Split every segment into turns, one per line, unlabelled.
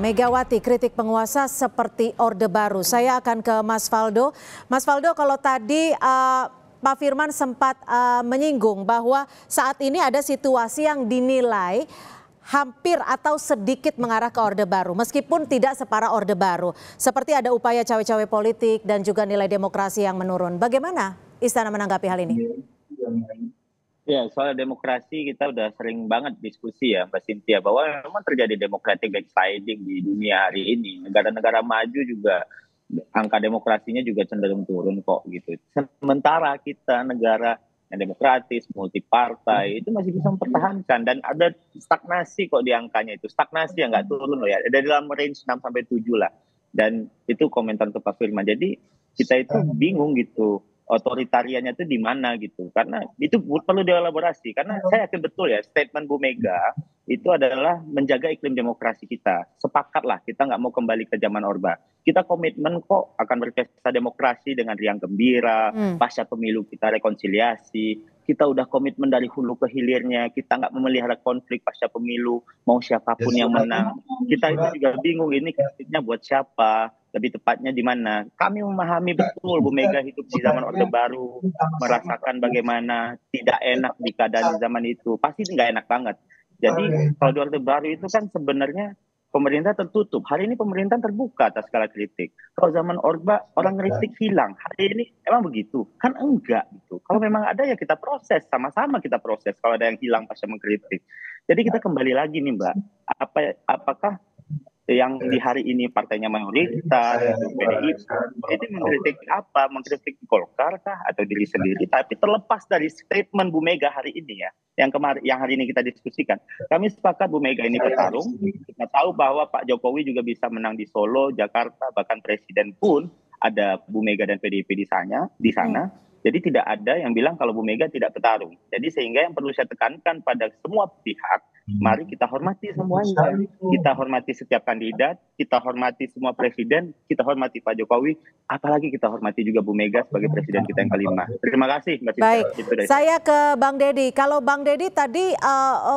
Megawati kritik penguasa seperti Orde Baru. Saya akan ke Mas Faldo. Mas Faldo, kalau tadi Pak Firman sempat menyinggung bahwa saat ini ada situasi yang dinilai hampir atau sedikit mengarah ke Orde Baru, meskipun tidak separah Orde Baru. Seperti ada upaya cawe-cawe politik dan juga nilai demokrasi yang menurun. Bagaimana Istana menanggapi hal ini?
Ya, soal demokrasi kita udah sering banget diskusi ya Mbak Cynthia, bahwa memang terjadi democratic backsliding di dunia hari ini. Negara-negara maju juga angka demokrasinya juga cenderung turun kok gitu. Sementara kita negara yang demokratis, multi partai itu masih bisa mempertahankan dan ada stagnasi kok di angkanya itu. Stagnasi yang nggak turun loh ya. Ada dalam range 6 sampai 7 lah. Dan itu komentar untuk Pak Firman. Jadi kita itu bingung gitu, otoritariannya itu di mana gitu, karena itu perlu dielaborasi, karena saya yakin betul ya statement Bu Mega itu adalah menjaga iklim demokrasi kita. Sepakatlah kita nggak mau kembali ke zaman Orba, kita komitmen kok akan berpesta demokrasi dengan riang gembira, pasca pemilu kita rekonsiliasi, kita udah komitmen dari hulu ke hilirnya, kita nggak memelihara konflik pasca pemilu, mau siapapun yang menang. Kita itu juga bingung ini kritiknya buat siapa, lebih tepatnya di mana. Kami memahami betul Bu Mega hidup di zaman Orde Baru, merasakan bagaimana tidak enak di keadaan zaman itu. Pasti nggak enak banget. Jadi kalau di Orde Baru itu kan sebenarnya pemerintah tertutup. Hari ini pemerintah terbuka atas segala kritik. Kalau zaman Orba orang kritik hilang. Hari ini emang begitu? Kan enggak gitu. Kalau memang ada ya kita proses, sama-sama kita proses kalau ada yang hilang pasca mengkritik. Jadi kita kembali lagi nih Mbak, apakah yang di hari ini partainya mayoritas, PDIP, itu mengkritik apa? Mengkritik Golkar kah atau diri sendiri? Tapi terlepas dari statement Bu Mega hari ini ya, yang hari ini kita diskusikan, kami sepakat Bu Mega ini petarung. Kita tahu bahwa Pak Jokowi juga bisa menang di Solo, Jakarta, bahkan Presiden pun ada Bu Mega dan PDIP di sana. Jadi tidak ada yang bilang kalau Bu Mega tidak petarung. Jadi sehingga yang perlu saya tekankan pada semua pihak, mari kita hormati semuanya. Kita hormati setiap kandidat, kita hormati semua presiden, kita hormati Pak Jokowi, apalagi kita hormati juga Bu Mega sebagai presiden kita yang kelima. Terima kasih Mbak Cinta.
Baik, saya ke Bang Deddy. Kalau Bang Deddy tadi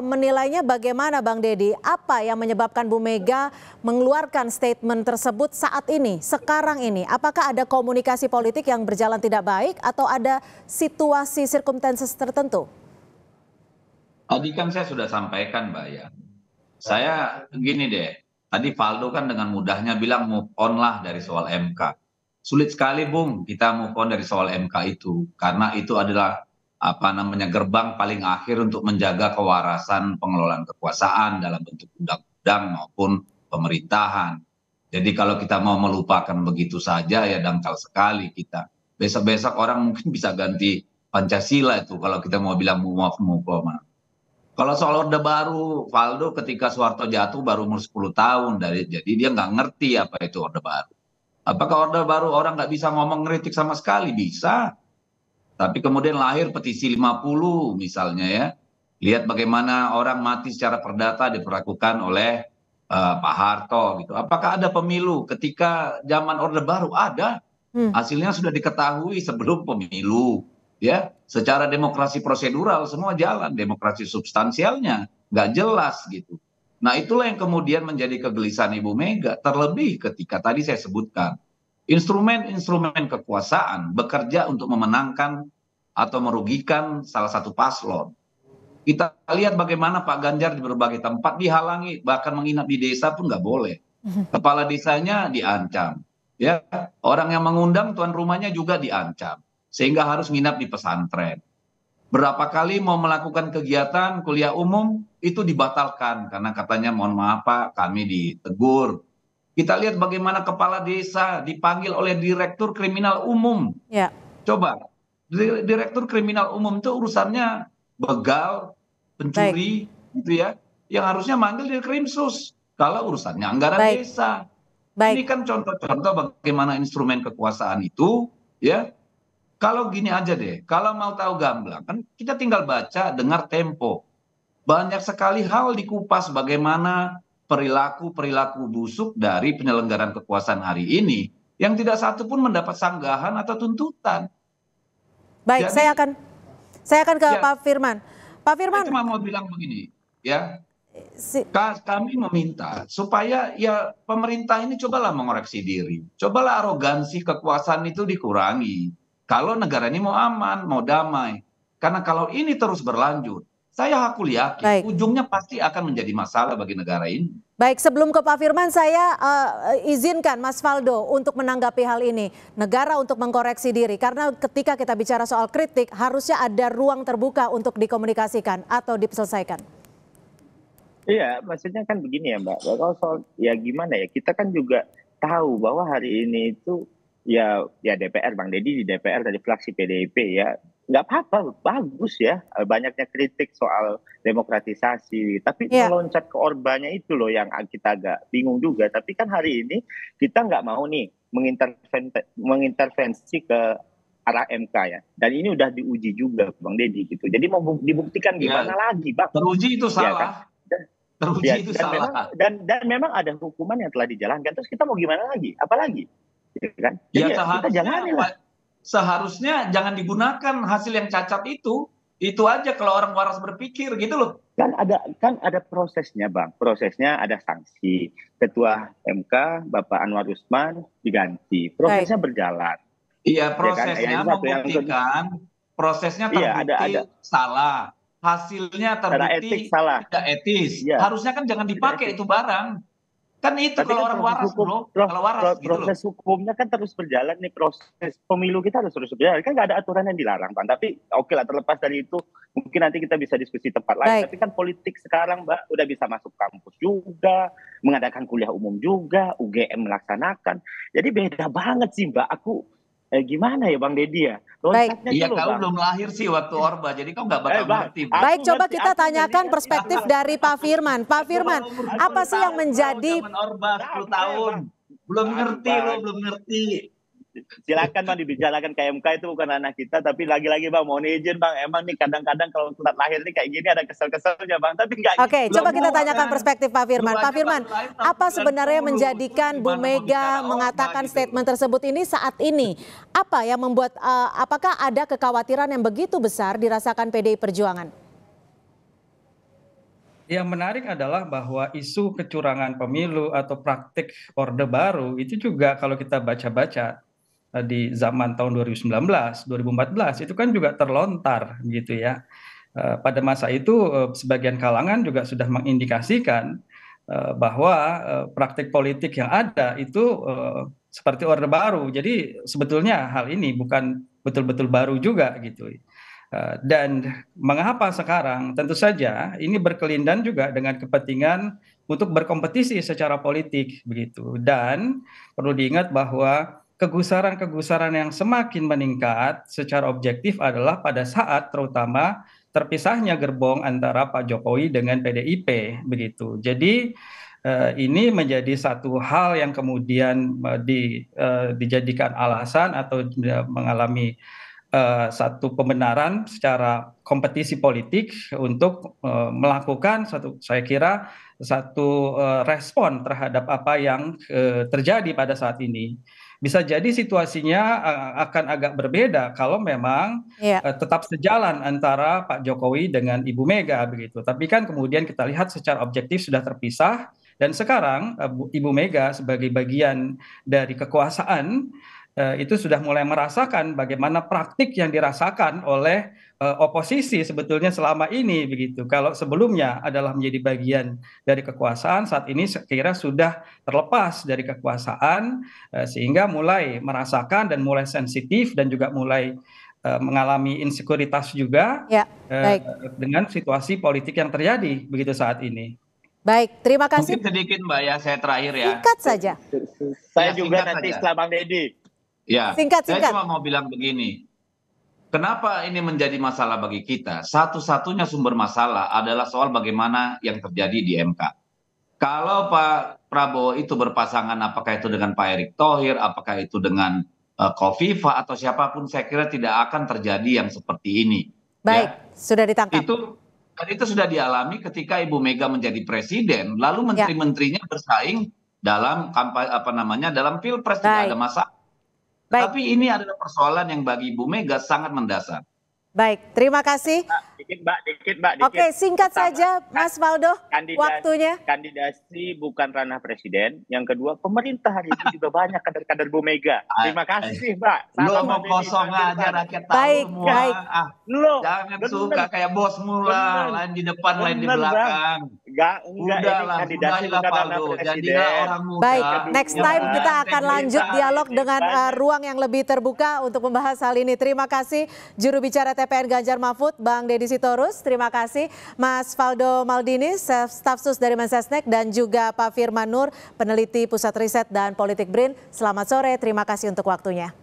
menilainya bagaimana Bang Deddy? Apa yang menyebabkan Bu Mega mengeluarkan statement tersebut saat ini, sekarang ini? Apakah ada komunikasi politik yang berjalan tidak baik atau ada situasi circumstances tertentu?
Tadi kan saya sudah sampaikan Mbak ya. Saya gini deh, tadi Faldo kan dengan mudahnya bilang move on lah dari soal MK. Sulit sekali Bung kita move on dari soal MK itu. Karena itu adalah gerbang paling akhir untuk menjaga kewarasan pengelolaan kekuasaan dalam bentuk undang-undang maupun pemerintahan. Jadi kalau kita mau melupakan begitu saja ya dangkal sekali kita. Besok-besok orang mungkin bisa ganti Pancasila itu kalau kita mau bilang move on. Kalau soal Orde Baru, Faldo ketika Soeharto jatuh baru umur 10 tahun. Jadi dia nggak ngerti apa itu Orde Baru. Apakah Orde Baru orang nggak bisa ngomong kritik sama sekali? Bisa. Tapi kemudian lahir petisi 50 misalnya ya. Lihat bagaimana orang mati secara perdata diperlakukan oleh Pak Harto gitu. Apakah ada pemilu ketika zaman Orde Baru? Ada. Hasilnya sudah diketahui sebelum pemilu. Ya, secara demokrasi prosedural semua jalan, demokrasi substansialnya nggak jelas gitu. Nah itulah yang kemudian menjadi kegelisahan Ibu Mega, terlebih ketika tadi saya sebutkan instrumen-instrumen kekuasaan bekerja untuk memenangkan atau merugikan salah satu paslon. Kita lihat bagaimana Pak Ganjar di berbagai tempat dihalangi, bahkan menginap di desa pun nggak boleh. Kepala desanya diancam, ya orang yang mengundang tuan rumahnya juga diancam. Sehingga harus nginap di pesantren. Berapa kali mau melakukan kegiatan kuliah umum itu dibatalkan karena katanya mohon maaf Pak kami ditegur. Kita lihat bagaimana kepala desa dipanggil oleh direktur kriminal umum.
Ya.
Coba direktur kriminal umum itu urusannya begal, pencuri gitu ya. Yang harusnya manggil di Krimsus kalau urusannya anggaran desa. Ini kan contoh-contoh bagaimana instrumen kekuasaan itu ya. Kalau gini aja deh, kalau mau tahu gamblang, kan kita tinggal baca, dengar Tempo. Banyak sekali hal dikupas bagaimana perilaku-perilaku busuk dari penyelenggaraan kekuasaan hari ini, yang tidak satu pun mendapat sanggahan atau tuntutan.
Baik, jadi, saya akan ke Pak Firman. Pak Firman.
Saya cuma mau bilang begini, ya. Kami meminta supaya ya pemerintah ini cobalah mengoreksi diri. Cobalah arogansi kekuasaan itu dikurangi. Kalau negara ini mau aman, mau damai. Karena kalau ini terus berlanjut, saya yakin
Baik.
ujungnya pasti akan menjadi masalah bagi negara ini.
Baik, sebelum ke Pak Firman, saya izinkan Mas Faldo untuk menanggapi hal ini. Negara untuk mengkoreksi diri, karena ketika kita bicara soal kritik, harusnya ada ruang terbuka untuk dikomunikasikan atau diselesaikan.
Iya, maksudnya kan begini ya Mbak, kalau soal ya gimana ya, kita kan juga tahu bahwa hari ini itu ya DPR, Bang Deddy di DPR dari fraksi PDIP ya, nggak apa-apa, bagus ya, banyaknya kritik soal demokratisasi, tapi
Iya.
meloncat ke Orbannya itu loh yang kita agak bingung juga. Tapi kan hari ini kita nggak mau nih mengintervensi ke arah MK ya, dan ini udah diuji juga Bang Deddy gitu. Jadi mau dibuktikan gimana lagi Bang?
Teruji itu
Ya kan?
salah. Teruji
Ya,
itu
dan
salah.
dan memang ada hukuman yang telah dijalankan. Terus kita mau gimana lagi? Apalagi, ya kan?
Ya
Jadi kita jalanin lah.
seharusnya jangan digunakan hasil yang cacat itu. Itu aja kalau orang waras berpikir gitu loh.
Kan ada prosesnya Bang. Prosesnya ada sanksi. Ketua MK Bapak Anwar Usman diganti. Prosesnya berjalan.
Iya,
Ya kan?
prosesnya
Ya, itu satu yang
membuktikan prosesnya
Iya,
terbukti salah. Hasilnya
secara
terbukti
etik salah.
tidak etis.
Iya.
Harusnya kan jangan dipakai itu barang. Kan itu
Tapi
kalau
kan
orang
proses
waras,
hukum,
bro. Kalau waras gitu loh.
proses hukumnya kan terus berjalan nih, proses pemilu kita harus terus berjalan. Kan nggak ada aturan yang dilarang, Bang. Tapi oke lah, terlepas dari itu, mungkin nanti kita bisa diskusi tempat lain.
Baik.
Tapi kan politik sekarang, Mbak, udah bisa masuk kampus juga, mengadakan kuliah umum juga, UGM melaksanakan. Jadi beda banget sih, Mbak. Aku gimana ya, Bang Deddy ya? Loncatnya
Iya,
tuh loh,
kau
Bang.
belum lahir sih waktu Orba, jadi kau nggak bakal
Bang,
ngerti.
aku
Baik, coba
ngerti,
kita
aku
tanyakan
ngerti.
perspektif dari Pak Firman. Pak Firman, apa sih yang menjadi
Zaman Orba 10 tahun? Belum ngerti lo, belum ngerti.
Silakan Bang dibicarakan ke MK, itu bukan ranah kita. Tapi lagi-lagi Bang, mohon izin Bang, emang nih kadang-kadang kalau tempat lahir nih kayak gini ada kesel-keselnya Bang. Tapi enggak.
Oke,
Belum
coba kita
mau,
tanyakan
kan?
perspektif Pak Firman.
Dua
Pak
aja
Firman,
baru lahir tahun
apa sebenarnya
90.
menjadikan Bu
Gimana mau
Mega
bicara
mengatakan
Orba gitu?
statement tersebut ini saat ini? Apa yang membuat, apakah ada kekhawatiran yang begitu besar dirasakan PDI Perjuangan?
Yang menarik adalah bahwa isu kecurangan pemilu atau praktik Orde Baru itu juga kalau kita baca-baca di zaman tahun 2019, 2014 itu kan juga terlontar gitu ya. Pada masa itu sebagian kalangan juga sudah mengindikasikan bahwa praktik politik yang ada itu seperti Orde Baru. Jadi sebetulnya hal ini bukan betul-betul baru juga gitu. Dan mengapa sekarang? Tentu saja ini berkelindan juga dengan kepentingan untuk berkompetisi secara politik begitu. Dan perlu diingat bahwa kegusaran-kegusaran yang semakin meningkat secara objektif adalah pada saat terutama terpisahnya gerbong antara Pak Jokowi dengan PDIP begitu. Jadi ini menjadi satu hal yang kemudian dijadikan alasan atau mengalami satu pembenaran secara kompetisi politik untuk melakukan saya kira satu respon terhadap apa yang terjadi pada saat ini. Bisa jadi situasinya akan agak berbeda kalau memang tetap sejalan antara Pak Jokowi dengan Ibu Mega begitu. Tapi kan kemudian kita lihat secara objektif sudah terpisah dan sekarang Ibu Mega sebagai bagian dari kekuasaan itu sudah mulai merasakan bagaimana praktik yang dirasakan oleh oposisi sebetulnya selama ini begitu. Kalau sebelumnya adalah menjadi bagian dari kekuasaan, saat ini saya kira sudah terlepas dari kekuasaan sehingga mulai merasakan dan mulai sensitif dan juga mulai mengalami insekuritas juga dengan situasi politik yang terjadi begitu saat ini.
Baik, terima kasih.
Mungkin sedikit Mbak ya, saya terakhir ya.
Singkat saja.
Saya juga nanti setelah Bang Deddy.
Ya,
singkat.
Saya cuma mau bilang begini. Kenapa ini menjadi masalah bagi kita? Satu-satunya sumber masalah adalah soal bagaimana yang terjadi di MK. Kalau Pak Prabowo itu berpasangan, apakah itu dengan Pak Erick Thohir, apakah itu dengan Kofifa atau siapapun, saya kira tidak akan terjadi yang seperti ini.
Baik, sudah ditangkap.
Itu sudah dialami ketika Ibu Mega menjadi presiden, lalu menteri-menterinya bersaing dalam kampanye dalam pilpres, tidak ada masalah. Tapi ini adalah persoalan yang bagi Ibu Mega sangat mendasar.
Baik, terima kasih.
Dikit, Mbak.
Oke, singkat saja, Mas Faldo, waktunya.
Kandidasi bukan ranah presiden. Yang kedua, pemerintah hari ini juga banyak kader-kader Bu Mega. Terima kasih, Mbak.
Lu mau kosong aja, rakyat tahu
Baik,
semua.
baik.
Jangan suka kayak bos mula, lain di depan, lain di belakang.
Udahlah,
Faldo. Jadilah orang muda.
Baik, next time kita akan lanjut dialog dengan ruang yang lebih terbuka untuk membahas hal ini. Terima kasih juru bicara TPN Ganjar Mahfud, Bang Deddy Sitorus. Terima kasih Mas Faldo Maldini, staf sus dari Mensesnek, dan juga Pak Firman Nur, peneliti Pusat Riset dan Politik BRIN. Selamat sore, terima kasih untuk waktunya.